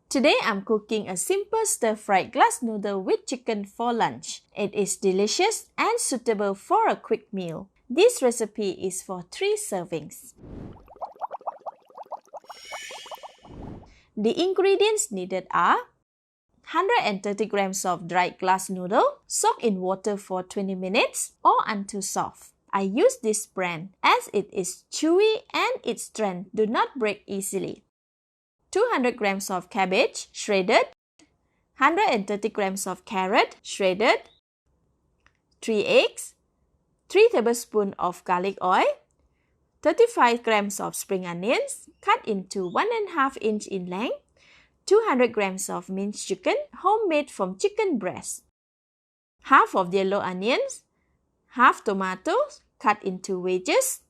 Today I'm cooking a simple stir-fried glass noodle with chicken for lunch. It is delicious and suitable for a quick meal. This recipe is for 3 servings. The ingredients needed are 130 grams of dried glass noodle, soaked in water for 20 minutes or until soft. I use this brand as it is chewy and its strength do not break easily. 200 grams of cabbage, shredded, 130 grams of carrot, shredded, 3 eggs, 3 tablespoons of garlic oil, 35 grams of spring onions, cut into 1.5 inch in length, 200 grams of minced chicken, homemade from chicken breast, half of yellow onions, half tomatoes, cut into wedges,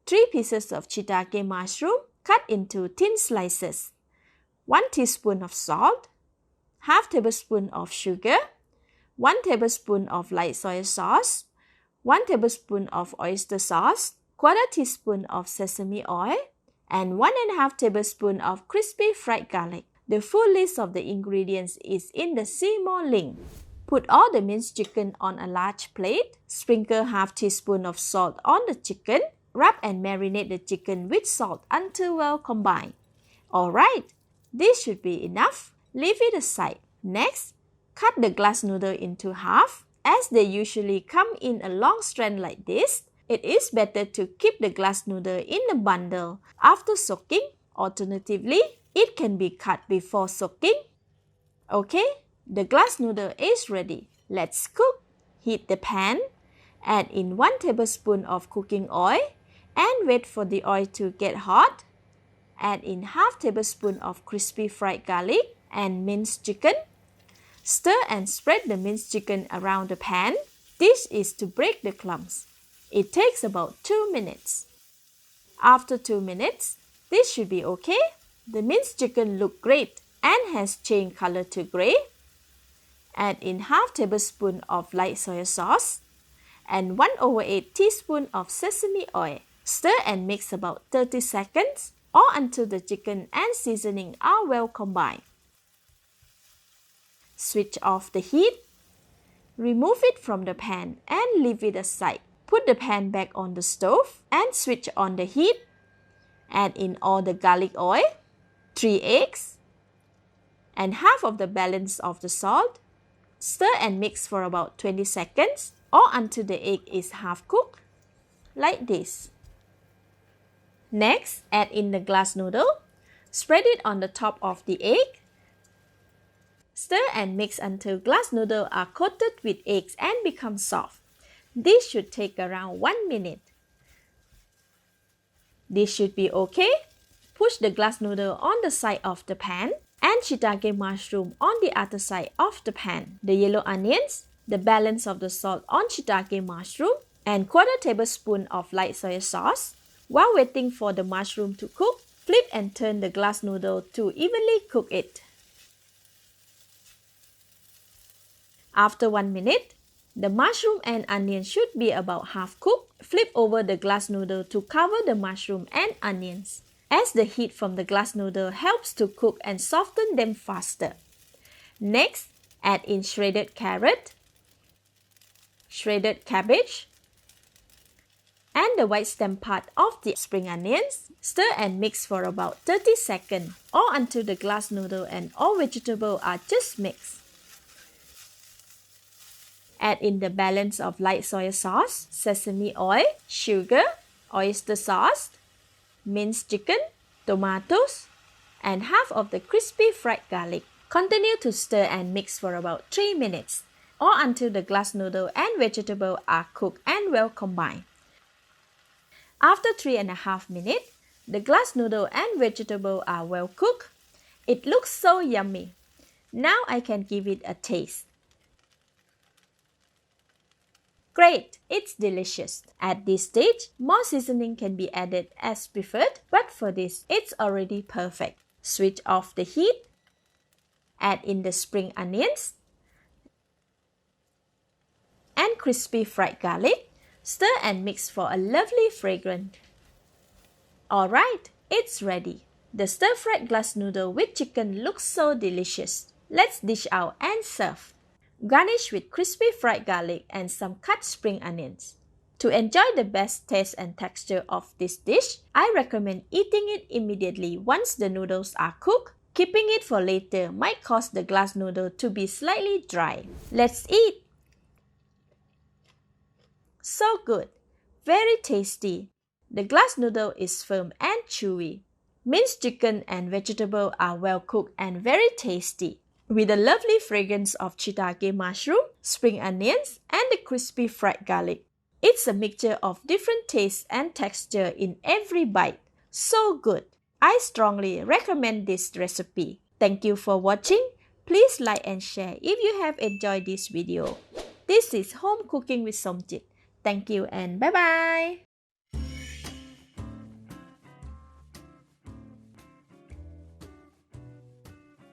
3 pieces of shiitake mushroom, cut into thin slices, 1 teaspoon of salt, half tablespoon of sugar, 1 tablespoon of light soy sauce, 1 tablespoon of oyster sauce, 1/4 teaspoon of sesame oil, and 1.5 tablespoon of crispy fried garlic. The full list of the ingredients is in the See More link. Put all the minced chicken on a large plate, sprinkle half teaspoon of salt on the chicken, wrap and marinate the chicken with salt until well combined. Alright, this should be enough. Leave it aside. Next, cut the glass noodle into half. As they usually come in a long strand like this, it is better to keep the glass noodle in a bundle after soaking. Alternatively, it can be cut before soaking. Okay, the glass noodle is ready. Let's cook. Heat the pan. Add in 1 tablespoon of cooking oil and wait for the oil to get hot. Add in half tablespoon of crispy fried garlic and minced chicken. Stir and spread the minced chicken around the pan. This is to break the clumps. It takes about 2 minutes. After 2 minutes, this should be okay. The minced chicken looks great and has changed color to gray. Add in half tablespoon of light soy sauce and 1/8 teaspoon of sesame oil. Stir and mix about 30 seconds or until the chicken and seasoning are well combined. Switch off the heat. Remove it from the pan and leave it aside. Put the pan back on the stove and switch on the heat. Add in all the garlic oil, 3 eggs, and half of the balance of the salt. Stir and mix for about 20 seconds or until the egg is half cooked, like this. Next, add in the glass noodle. Spread it on the top of the egg. Stir and mix until glass noodles are coated with eggs and become soft. This should take around 1 minute. This should be okay. Push the glass noodle on the side of the pan and shiitake mushroom on the other side of the pan. The yellow onions, the balance of the salt on shiitake mushroom, and 1/4 tablespoon of light soy sauce. While waiting for the mushroom to cook, flip and turn the glass noodle to evenly cook it. After 1 minute, the mushroom and onion should be about half cooked. Flip over the glass noodle to cover the mushroom and onions, as the heat from the glass noodle helps to cook and soften them faster. Next, add in shredded carrot, shredded cabbage, and the white stem part of the spring onions. Stir and mix for about 30 seconds or until the glass noodle and all vegetables are just mixed. Add in the balance of light soy sauce, sesame oil, sugar, oyster sauce, minced chicken, tomatoes, and half of the crispy fried garlic. Continue to stir and mix for about 3 minutes or until the glass noodle and vegetable are cooked and well combined. After 3.5 minutes, the glass noodle and vegetable are well cooked. It looks so yummy. Now I can give it a taste. Great, it's delicious. At this stage, more seasoning can be added as preferred, but for this, it's already perfect. Switch off the heat. Add in the spring onions and crispy fried garlic. Stir and mix for a lovely fragrance. Alright, it's ready. The stir-fried glass noodle with chicken looks so delicious. Let's dish out and serve. Garnish with crispy fried garlic and some cut spring onions. To enjoy the best taste and texture of this dish, I recommend eating it immediately once the noodles are cooked. Keeping it for later might cause the glass noodle to be slightly dry. Let's eat! So good! Very tasty! The glass noodle is firm and chewy. Minced chicken and vegetables are well cooked and very tasty, with a lovely fragrance of shiitake mushroom, spring onions, and the crispy fried garlic. It's a mixture of different tastes and texture in every bite. So good! I strongly recommend this recipe. Thank you for watching. Please like and share if you have enjoyed this video. This is Home Cooking with Somjit. Thank you and bye-bye!